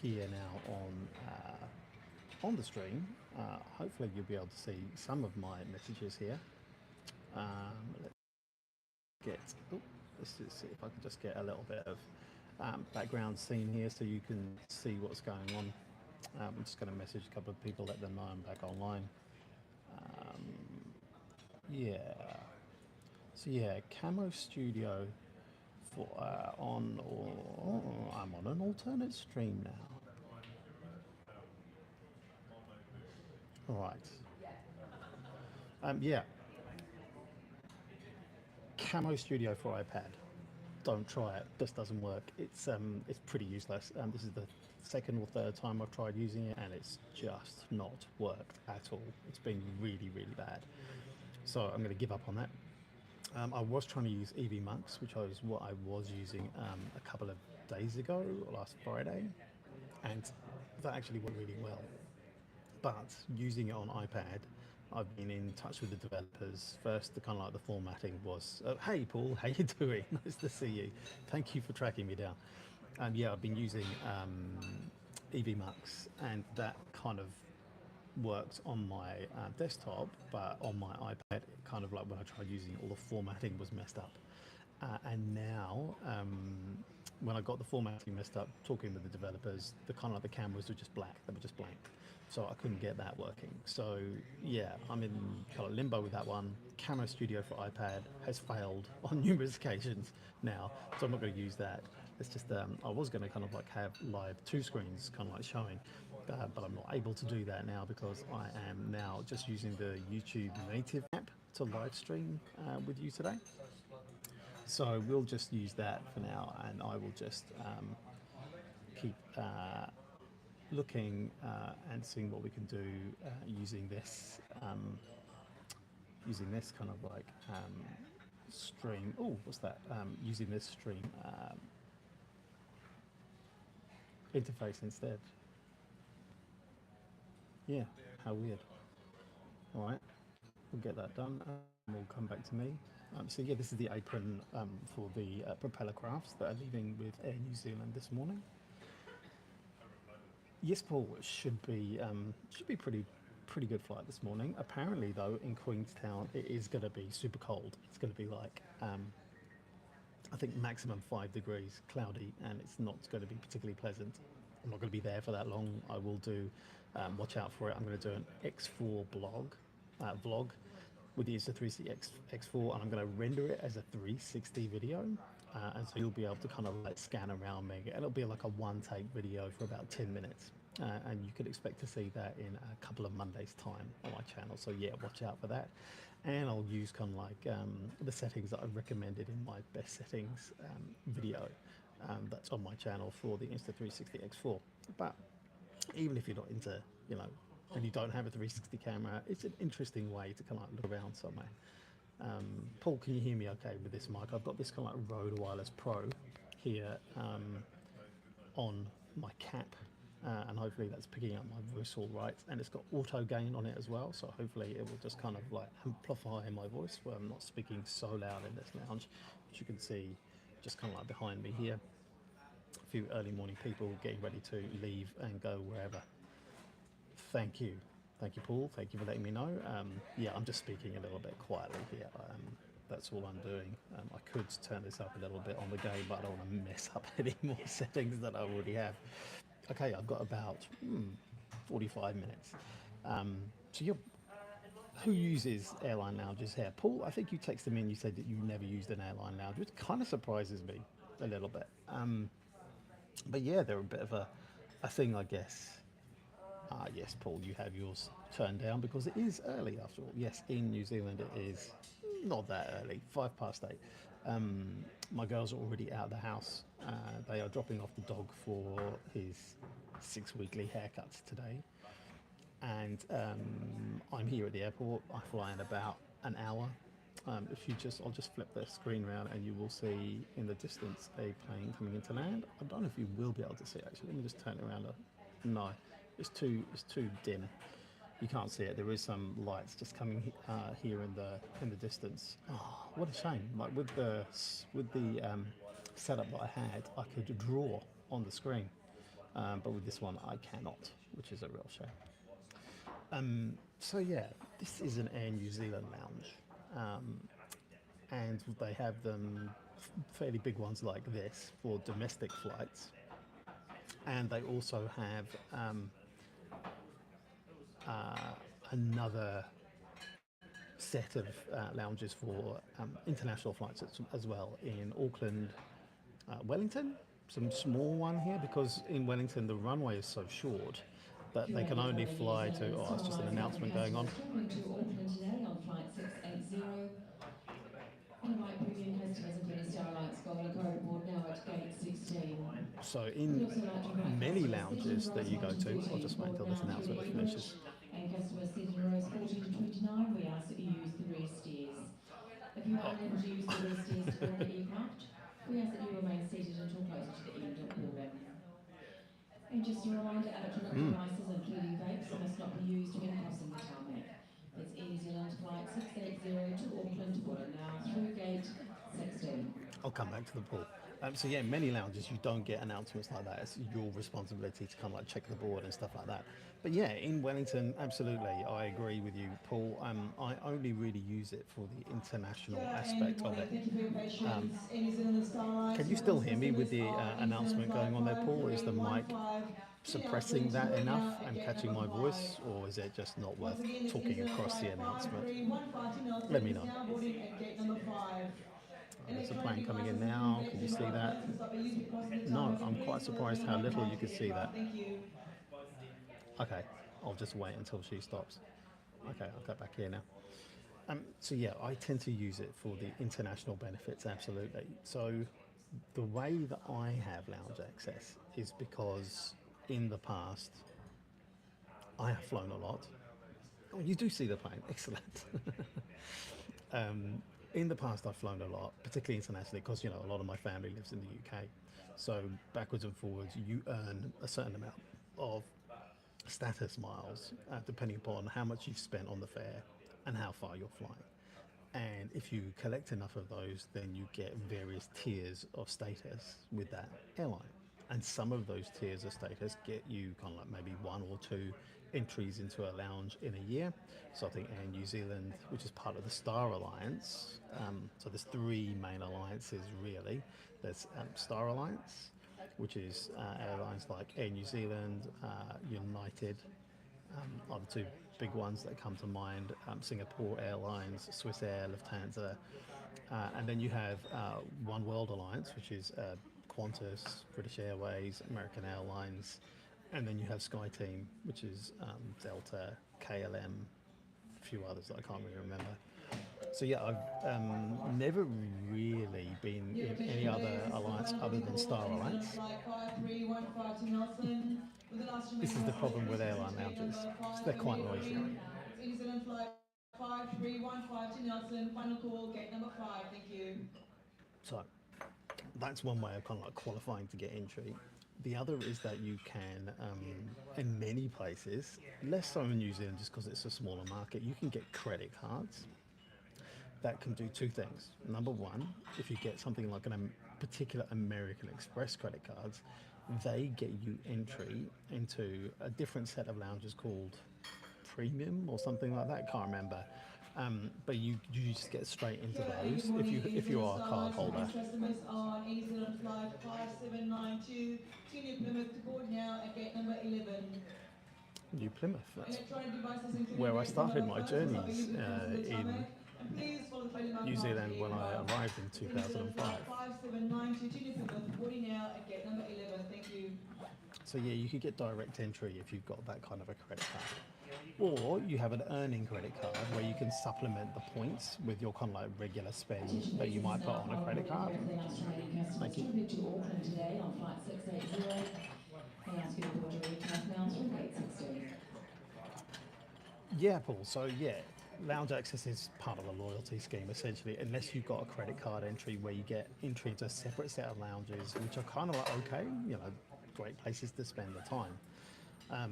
here now on the stream. Hopefully you'll be able to see some of my messages here. Let's get, oh, let's just see if I can just get a little bit of background scene here so you can see what's going on. I'm just going to message a couple of people, let them know I'm back online. Yeah. So yeah, Camo Studio for I'm on an alternate stream now. All right. Yeah. Camo Studio for iPad. Don't try it. Just doesn't work. It's pretty useless. This is the second or third time I've tried using it, and it's just not worked at all. It's been really, really bad. So I'm going to give up on that. I was trying to use EV Monks, which was what I was using a couple of days ago, last Friday, and that actually went really well. But using it on iPad, I've been in touch with the developers. First, the kind of like the formatting was, "Hey Paul, how you doing? Nice to see you. Thank you for tracking me down." And yeah, I've been using EV Max, and that kind of worked on my desktop, but on my iPad, it kind of like when I tried using it, all the formatting was messed up. And now, when I got the formatting messed up, talking with the developers, the kind of like the cameras were just black. They were just blank. So I couldn't get that working. So yeah, I'm in kind of limbo with that one. Camera Studio for iPad has failed on numerous occasions now, so I'm not going to use that. It's just I was going to kind of like have live two screens kind of like showing, but I'm not able to do that now because I am now just using the YouTube native app to live stream with you today. So we'll just use that for now, and I will just keep looking and seeing what we can do using this kind of like stream. Oh, what's that? Using this stream interface instead. Yeah, how weird. All right, we'll get that done. Will come back to me. So yeah, this is the apron for the propeller crafts that are leaving with Air New Zealand this morning. Yes, Paul, it should be pretty good flight this morning. Apparently, though, in Queenstown, it is going to be super cold. It's going to be like I think maximum 5 degrees, cloudy, and it's not going to be particularly pleasant. I'm not going to be there for that long. I will do watch out for it. I'm going to do an X4 vlog with the Insta360 X4, and I'm going to render it as a 360 video, and so you'll be able to kind of like scan around me, and it'll be like a one-take video for about 10 minutes, and you could expect to see that in a couple of Mondays' time on my channel. So yeah, watch out for that, and I'll use kind of like the settings that I've recommended in my best settings video that's on my channel for the Insta360 X4. But even if you're not into, and you don't have a 360 camera, it's an interesting way to kind of look around somewhere. Paul, can you hear me okay with this mic? I've got this kind of like Rode Wireless Pro here on my cap, and hopefully that's picking up my voice all right. And it's got auto gain on it as well, so hopefully it will just kind of like amplify my voice where I'm not speaking so loud in this lounge, which you can see just kind of like behind me here. A few early morning people getting ready to leave and go wherever. Thank you. Thank you, Paul. Thank you for letting me know. Yeah, I'm just speaking a little bit quietly here. That's all I'm doing. I could turn this up a little bit on the game, but I don't want to mess up any more settings that I already have. Okay, I've got about 45 minutes. Who uses airline lounges here? Paul, I think you texted me and you said that you never used an airline lounge, which kind of surprises me a little bit. But yeah, they're a bit of a thing, I guess. Yes, Paul, you have yours turned down because it is early after all. Yes, in New Zealand it is not that early, 8:05. My girls are already out of the house. They are dropping off the dog for his 6 weekly haircuts today. And I'm here at the airport. I fly in about an hour. I'll just flip the screen around and you will see in the distance a plane coming into land. I don't know if you will be able to see it actually. Let me just turn it around. No, it's too dim. You can't see it. There is some lights just coming here in the distance. Oh, what a shame! Like with the setup that I had, I could draw on the screen. but with this one I cannot, which is a real shame. So yeah, this is an Air New Zealand lounge, and they have them fairly big ones like this for domestic flights, and they also have another set of lounges for international flights as well in Auckland, Wellington. Some small one here because in Wellington the runway is so short that they can Dear only Boarding fly to. International Oh, it's just an Starlines and announcement going on. customers travelling to Auckland today on flight 680. And invite premium customers and Penny Star Alliance Golden Code aboard now at gate 16. So We'd in also like to invite many customers seated in lounges that rows you 1 go to to, I'll 14 just wait board until this now through the announcement apron. finishes. And customers seated in rows 14 to 29, we ask that you use the rear stairs. If you are unable to use the rear stairs to board the aircraft, we ask that you remain seated until closer to the end of boarding. And just a reminder, electronic devices, including vapes, must not be used when crossing the tarmac. That's Air New Zealand flight 680 to Auckland, boarding now through gate 16. I'll come back to the pool. So yeah, many lounges you don't get announcements like that. It's your responsibility to kind of like check the board and stuff like that. But yeah, in Wellington, absolutely, I agree with you, Paul. I only really use it for the international And good aspect of morning. it. Thank you for your patience. Air New Zealand Starlines, Can you your still first hear me with customers the are Air New Zealand announcement Flight going on there, Paul? Is the mic 5315, turning now suppressing 20 to that board enough now at and gate catching number my 5. voice, or is it just not Once worth again, this Air New talking Zealand across the Flight announcement? 5315 to Let Nelson me is know. now boarding at gate number 5. There's a Electronic plane coming in devices, including now. vapes Can you and see mobile that? phones, must not be used when crossing the No, tarmac, and I'm please quite follow the surprised do how not little fly you to could the see that. aircraft. Thank you. Okay, I'll just wait until she stops. Okay, I'll go back here now. So yeah, I tend to use it for the international benefits, absolutely. So the way that I have lounge access is because in the past I have flown a lot. Oh, you do see the plane, excellent. In the past, I've flown a lot, particularly internationally, because you know a lot of my family lives in the UK. So backwards and forwards, you earn a certain amount of status miles, depending upon how much you've spent on the fare and how far you're flying. And if you collect enough of those, then you get various tiers of status with that airline. And some of those tiers of status get you kind of like maybe one or two entries into a lounge in a year. So I think Air New Zealand, which is part of the Star Alliance, so there's three main alliances really. There's Star Alliance, which is airlines like Air New Zealand, United, are the two big ones that come to mind. Singapore Airlines, Swiss Air, Lufthansa, and then you have One World Alliance, which is Qantas, British Airways, American Airlines, and then you have SkyTeam, which is Delta, KLM, a few others that I can't really remember. So yeah, I've never really been Your in any attention other please, this is the alliance final other boarding than call for Star Air New Zealand Alliance. Flight 5315 to Nelson, with the last This remaining is the passengers problem with please airline proceed to gate lounges. number They're 5 quite noisy. immediately. It's Air New Zealand Flight 5315 to Nelson, final call, gate number 5, thank you. So that's one way of kind of like qualifying to get entry. The other is that you can, in many places, less so in New Zealand just because it's a smaller market, you can get credit cards that can do two things. Number one, if you get something like particular American Express credit cards, they get you entry into a different set of lounges called Premium or something like that. Can't remember. But you just get straight into Kia ora and good those if morning, Air New you Zealand are a card Starlines. Your holder. first customers are on Air New Zealand Flight 5792 to New Plymouth to board now at gate number 11. New Plymouth. That's Electronic devices including where I vapes and started mobile my phones must not be journeys used when crossing the in tarmac, and please follow the clearly marked New path to Zealand the when I aircraft. arrived in It's Air New Zealand 2005. Flight 5792 to New Plymouth, boarding now at gate number 11. Thank you. So yeah, you could get direct entry if you've got that kind of a credit card. Or you have an earning credit card where you can supplement the points with your kind of like regular spend Attention that please, you this is might put now on a final credit boarding card. call for the last remaining customers Thank you. travelling to Auckland today on flight 680. We ask you to board your aircraft now through gate 16. Yeah, Paul. So yeah, lounge access is part of a loyalty scheme essentially, unless you've got a credit card entry where you get entry into a separate set of lounges, which are kind of like okay, you know, great places to spend the time.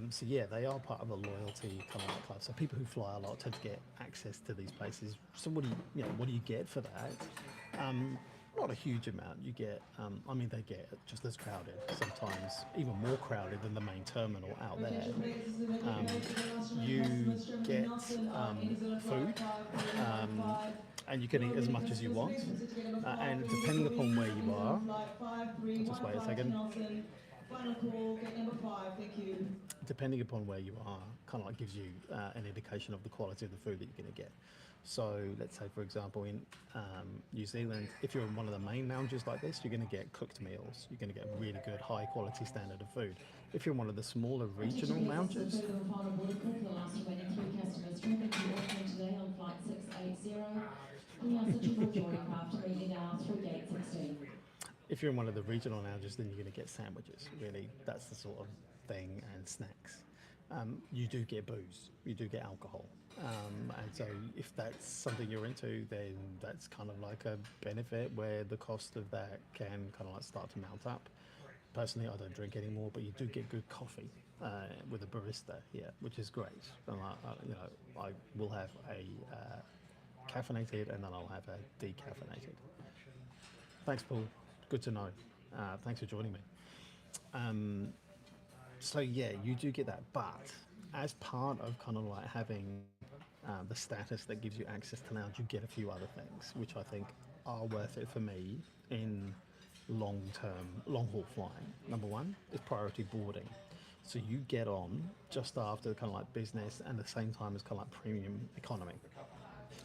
So yeah, they are part of a loyalty kind of like club. So people who fly a lot tend to get access to these places. So what do you know, what do you get for that? not a huge amount. You get, I mean, they get just as crowded, sometimes even more crowded than the main terminal out there. Attention please, this is the Um, medical customer you Germany get Nelson on New Zealand flight food, 5395. and you can eat as much as you want. And depending upon where you are, Flight I'll just wait a 5315 to second. Nelson. Final call, gate number 5, thank you. Depending upon where you are, kind of like gives you an indication of the quality of the food that you're going to get. So let's say, for example, in New Zealand, if you're in one of the main lounges like this, you're going to get cooked meals. You're going to get a really good, high quality standard of food. If you're in one of the smaller regional lounges, The final boarding call for the last remaining 3 customers travelling to Auckland today on flight 680. We ask that you board your aircraft immediately now through gate 16. if you're in one of the regional lounges, then you're going to get sandwiches. Really, that's the sort of thing, and snacks. You do get booze, you do get alcohol, and so if that's something you're into, then that's kind of like a benefit where the cost of that can kind of like start to mount up. Personally, I don't drink anymore, but you do get good coffee with a barista here, which is great. And I will have a caffeinated, and then I'll have a decaffeinated. Thanks, Paul. Good to know. Thanks for joining me. Um, so yeah, you do get that, but as part of kind of like having the status that gives you access to lounge, you get a few other things, which I think are worth it for me in long haul flying. Number one is priority boarding. So you get on just after kind of like business and the same time as kind of like premium economy.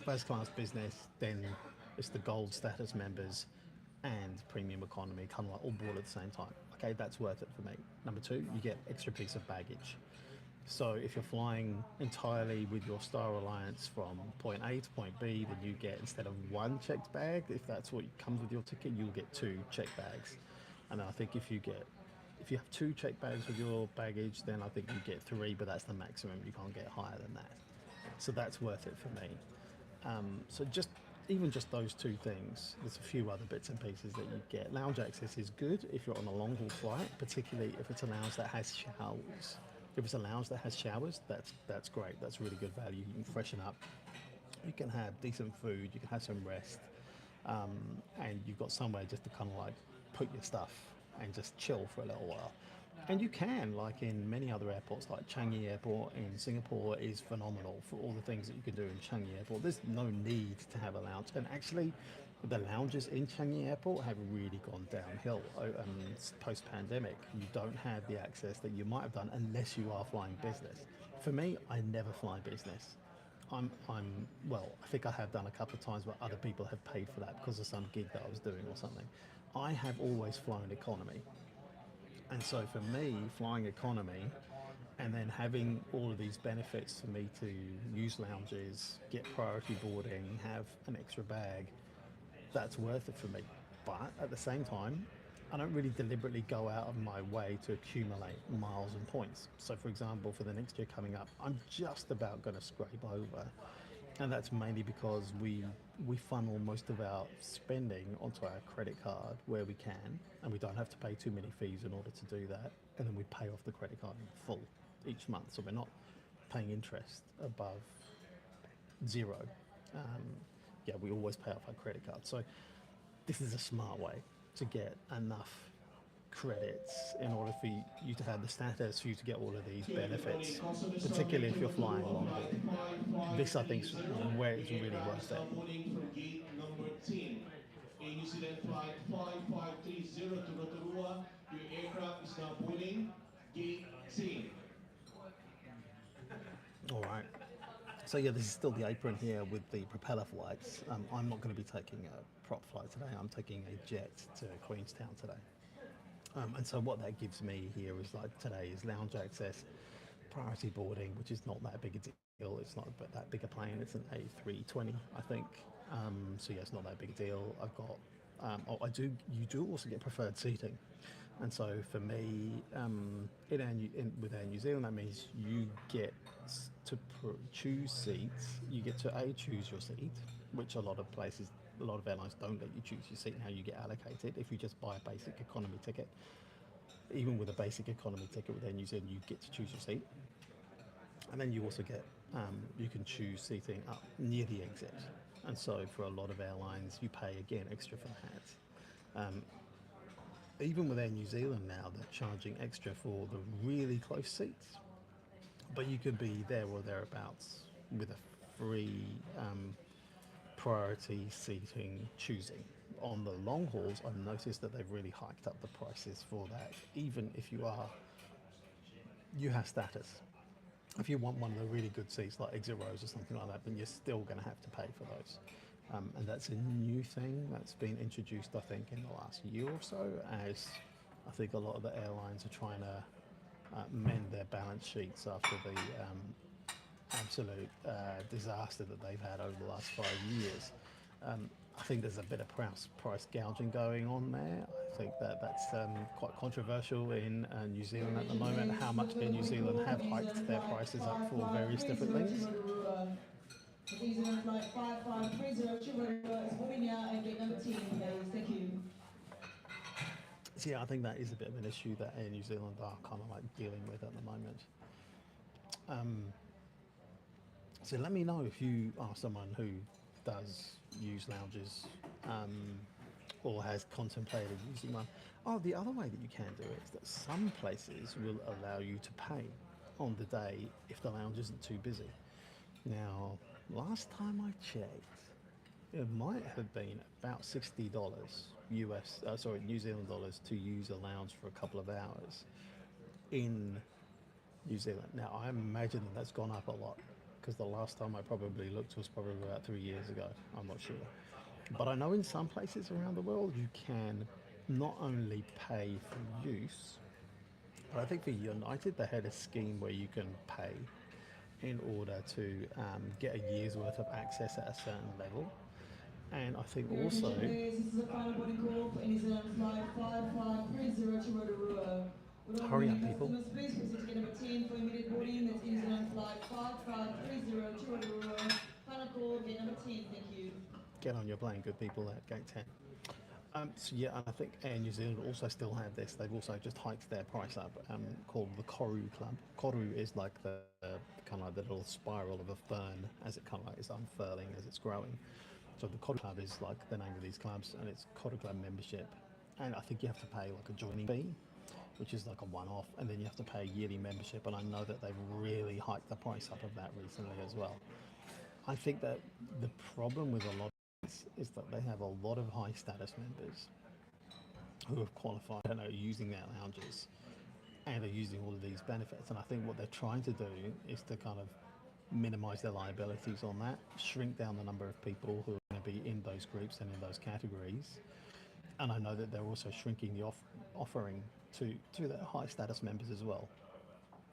First class business, then it's the gold status members and premium economy kind of like all board at the same time. Okay, that's worth it for me. Number two, you get extra piece of baggage. So if you're flying entirely with your Star Alliance from point A to point B, then you get, instead of one checked bag, if that's what comes with your ticket, you'll get two checked bags. And I think if you have two checked bags with your baggage, then I think you get three, but that's the maximum. You can't get higher than that. So that's worth it for me. So even just those two things, there's a few other bits and pieces that you get. Lounge access is good if you're on a long haul flight, particularly if it's a lounge that has showers. If it's a lounge that has showers, that's great. That's really good value. You can freshen up. You can have decent food. You can have some rest, and you've got somewhere just to kind of like put your stuff and just chill for a little while. And you can, like in many other airports, like Changi Airport in Singapore is phenomenal for all the things that you can do in Changi Airport. There's no need to have a lounge. And actually, the lounges in Changi Airport have really gone downhill post-pandemic. You don't have the access that you might have done unless you are flying business. For me, I never fly business. Well, I think I have done a couple of times, but other people have paid for that because of some gig that I was doing or something. I have always flown economy. And so for me, flying economy and then having all of these benefits for me to use lounges, get priority boarding, have an extra bag, that's worth it for me. But at the same time, I don't really deliberately go out of my way to accumulate miles and points. So for example, for the next year coming up, I'm just about going to scrape over. And that's mainly because we funnel most of our spending onto our credit card where we can, and we don't have to pay too many fees in order to do that. And then we pay off the credit card in full each month, so we're not paying interest above zero. Um, yeah, we always pay off our credit card. So this is a smart way to get enough credits in order for you to have the status for you to get all of these benefits, particularly if you're flying long haul. This, I think, is where it's really worth it. Boarding from gate number 10. A New Zealand flight 5530 to Rotorua. Your aircraft is now boarding gate 10. All right. So yeah, this is still the apron here with the propeller flights. I'm not going to be taking a prop flight today. I'm taking a jet to Queenstown today. And so what that gives me here is, like, today is lounge access, priority boarding, which is not that big a deal. It's not that big a plane. It's an A320, I think. So yeah, it's not that big a deal. I've got, you do also get preferred seating. And so for me, with Air New Zealand, that means you get to choose seats. You get to choose your seat, which a lot of airlines don't let you choose your seat and how you get allocated. If you just buy a basic economy ticket, even with a basic economy ticket with Air New Zealand, you get to choose your seat. And then you also get, you can choose seating up near the exit. And so for a lot of airlines, you pay again extra for that. Even with Air New Zealand now, they're charging extra for the really close seats, but you could be there or thereabouts with a free priority seating choosing. On the long hauls, I've noticed that they've really hiked up the prices for that, even if you have status. If you want one of the really good seats like exit rows or something like that, then you're still going to have to pay for those. And that's a new thing that's been introduced, I think, in the last year or so, as I think a lot of the airlines are trying to mend their balance sheets after the absolute disaster that they've had over the last 5 years. I think there's a bit of price gouging going on there. I think that that's quite controversial in New Zealand at the moment. How much Air New Zealand have hiked their prices up for various different things. New Zealand flight 5530 to Rotorua is boarding now at gate number 10, please. Thank you. So yeah, I think that is a bit of an issue that Air New Zealand are kind of like dealing with at the moment. So let me know if you are someone who does use lounges or has contemplated using one. Oh, the other way that you can do it is that some places will allow you to pay on the day if the lounge isn't too busy. Now, last time I checked, it might have been about $60 New Zealand dollars to use a lounge for a couple of hours in New Zealand. Now, I imagine that that's gone up a lot because the last time I probably looked was probably about 3 years ago. I'm not sure. But I know in some places around the world you can not only pay for use, but I think for United they had a scheme where you can pay in order to get a year's worth of access at a certain level. And I think Your also, attention please, this is a final boarding call for New Zealand flight 5530 to Rotorua. Would all hurry up remaining people, customers please proceed to gate number 10 for immediate boarding. That's New Zealand flight 5530 to Rotorua. Final call, gate number 10, thank you. get on your plane, good people at gate 10. So yeah, and I think Air New Zealand also still have this. They've also just hiked their price up, called the Koru Club. Koru is like the kind of like the little spiral of a fern as it kind of like is unfurling as it's growing. So the Koru Club is like the name of these clubs, and it's Koru Club membership. And I think you have to pay like a joining fee, which is like a one-off, and then you have to pay a yearly membership. And I know that they've really hiked the price up of that recently as well. I think that the problem with a lot is that they have a lot of high status members who have qualified and are using their lounges and are using all of these benefits. And I think what they're trying to do is to kind of minimize their liabilities on that, shrink down the number of people who are going to be in those groups and in those categories. And I know that they're also shrinking the offering to their high status members as well.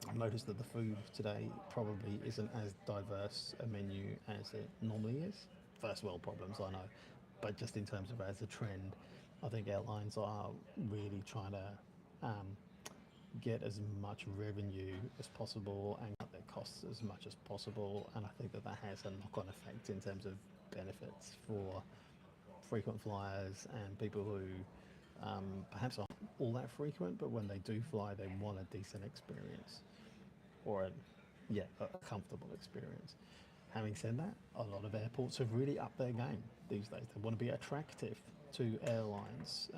I've noticed that the food today probably isn't as diverse a menu as it normally is. First world problems, I know, but just in terms of as a trend, I think airlines are really trying to get as much revenue as possible and cut their costs as much as possible. And I think that that has a knock-on effect in terms of benefits for frequent flyers and people who perhaps aren't all that frequent, but when they do fly, they want a decent experience or a comfortable experience. Having said that, a lot of airports have really upped their game these days. They want to be attractive to airlines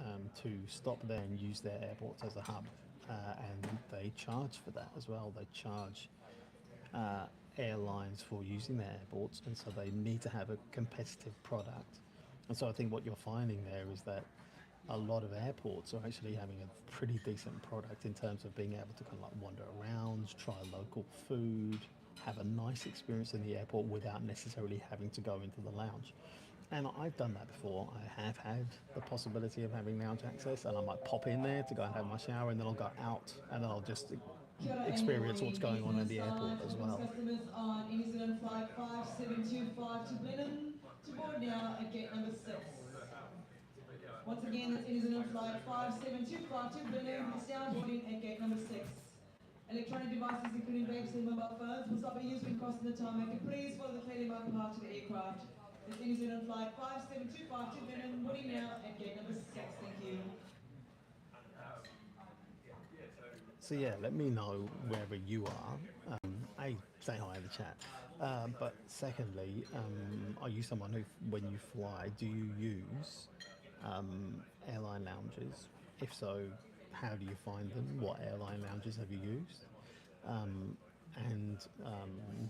to stop there and use their airports as a hub, and they charge for that as well. They charge airlines for using their airports, and so they need to have a competitive product. And so I think what you're finding there is that a lot of airports are actually having a pretty decent product in terms of being able to kind of like wander around, try local food, have a nice experience in the airport without necessarily having to go into the lounge. And I've done that before. I have had the possibility of having lounge access, and I might pop in there to go and have my shower, and then I'll go out, and then I'll just experience what's going on in the airport as well. Customers on New Zealand flight 5725 to Blenheim to board now at gate number 6. Once again, that's New Zealand flight 5725 to Blenheim. It's now boarding at gate number 6. Electronic devices including vapes and mobile phones will stop being used when crossing the tarmac, and please follow the clearly marked path to the aircraft. It's New Zealand flight 5725 to Blenheim, boarding now at gate number 6. Thank you. So yeah, let me know wherever you are. A, say hi in the chat. But secondly, are you someone who, when you fly, do you use airline lounges? If so, how do you find them? What airline lounges have you used? And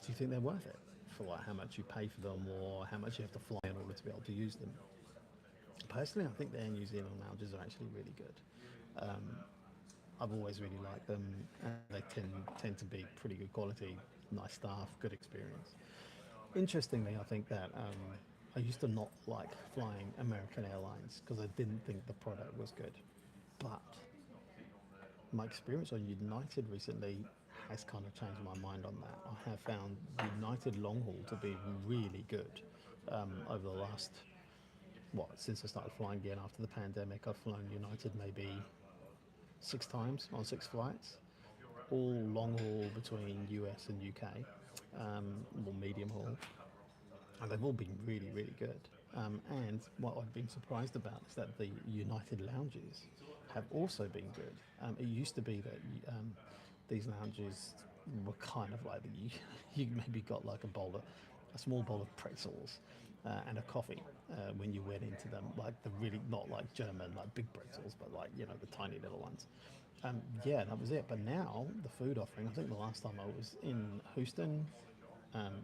do you think they're worth it for like how much you pay for them or how much you have to fly in order to be able to use them? Personally, I think the Air New Zealand lounges are actually really good. I've always really liked them, and they tend to be pretty good quality, nice staff, good experience. Interestingly, I think that I used to not like flying American Airlines because I didn't think the product was good. But my experience on United recently has kind of changed my mind on that. I have found United long haul to be really good over the last, since I started flying again after the pandemic. I've flown United maybe 6 times on 6 flights, all long haul between US and UK, or medium haul, and they've all been really, really good. And what I've been surprised about is that the United lounges have also been good. It used to be that these lounges were kind of like you maybe got like a small bowl of pretzels and a coffee when you went into them, like the really not like German like big pretzels, but like the tiny little ones. Yeah, that was it. But now the food offering. I think the last time I was in Houston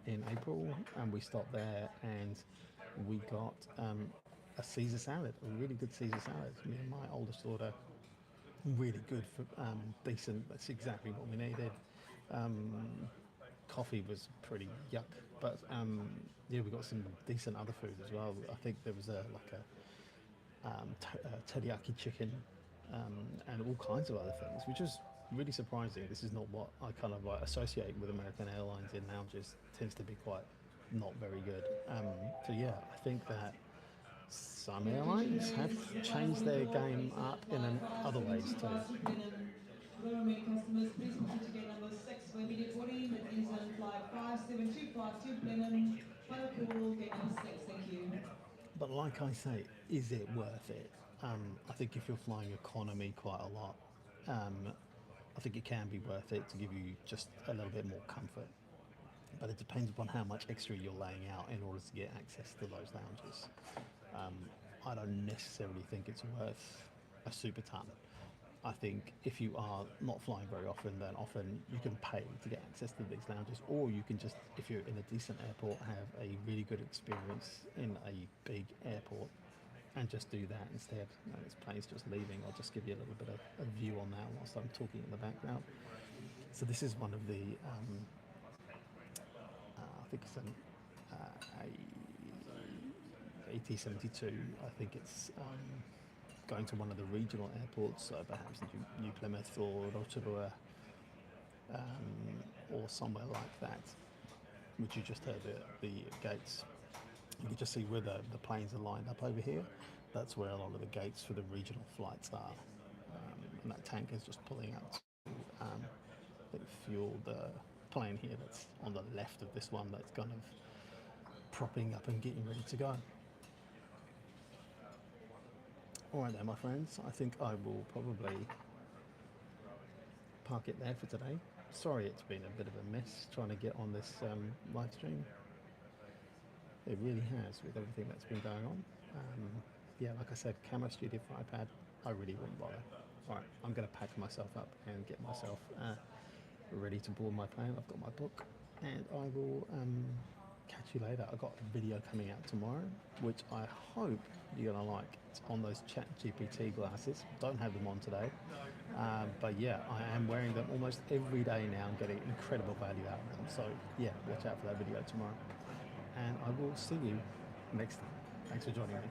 in April, and we stopped there and we got a Caesar salad, a really good Caesar salad. Me and my oldest daughter, really good for decent. That's exactly what we needed. Coffee was pretty yuck, but yeah, we got some decent other food as well. I think there was teriyaki chicken and all kinds of other things, which is really surprising. This is not what I kind of like associate with American Airlines in lounges. Tends to be quite not very good. So yeah, I think that some airlines have changed their game up in other ways too. For the remaining customers, please proceed to gate number 6 for immediate boarding. That is on flight 5725 to Blenheim. Final call, gate number 6. Thank you. But like I say, is it worth it? I think if you're flying economy quite a lot, I think it can be worth it to give you just a little bit more comfort. But it depends upon how much extra you're laying out in order to get access to those lounges. I don't necessarily think it's worth a super ton. I think if you are not flying very often, then often you can pay to get access to these lounges, or you can just, if you're in a decent airport, have a really good experience in a big airport and just do that instead. This plane's just leaving. I'll just give you a little bit of a view on that whilst I'm talking in the background. So this is one of the, I think it's a AT-72. I think it's going to one of the regional airports, so perhaps New Plymouth or Rotorua, or somewhere like that, which you just heard the gates. You can just see where the planes are lined up over here. That's where a lot of the gates for the regional flights are. And that tank is just pulling out to fuel the plane here that's on the left of this one that's kind of propping up and getting ready to go. Alright then, my friends, I think I will probably park it there for today. Sorry it's been a bit of a mess trying to get on this live stream. It really has, with everything that's been going on. Yeah, like I said, camera studio for iPad, I really wouldn't bother. Alright, I'm going to pack myself up and get myself ready to board my plane. I've got my book, and I will catch you later. I've got a video coming out tomorrow, which I hope you're going to like. It's on those ChatGPT glasses. Don't have them on today. But yeah, I am wearing them almost every day now. I'm getting incredible value out of them. So yeah, watch out for that video tomorrow. And I will see you next time. Thanks for joining me.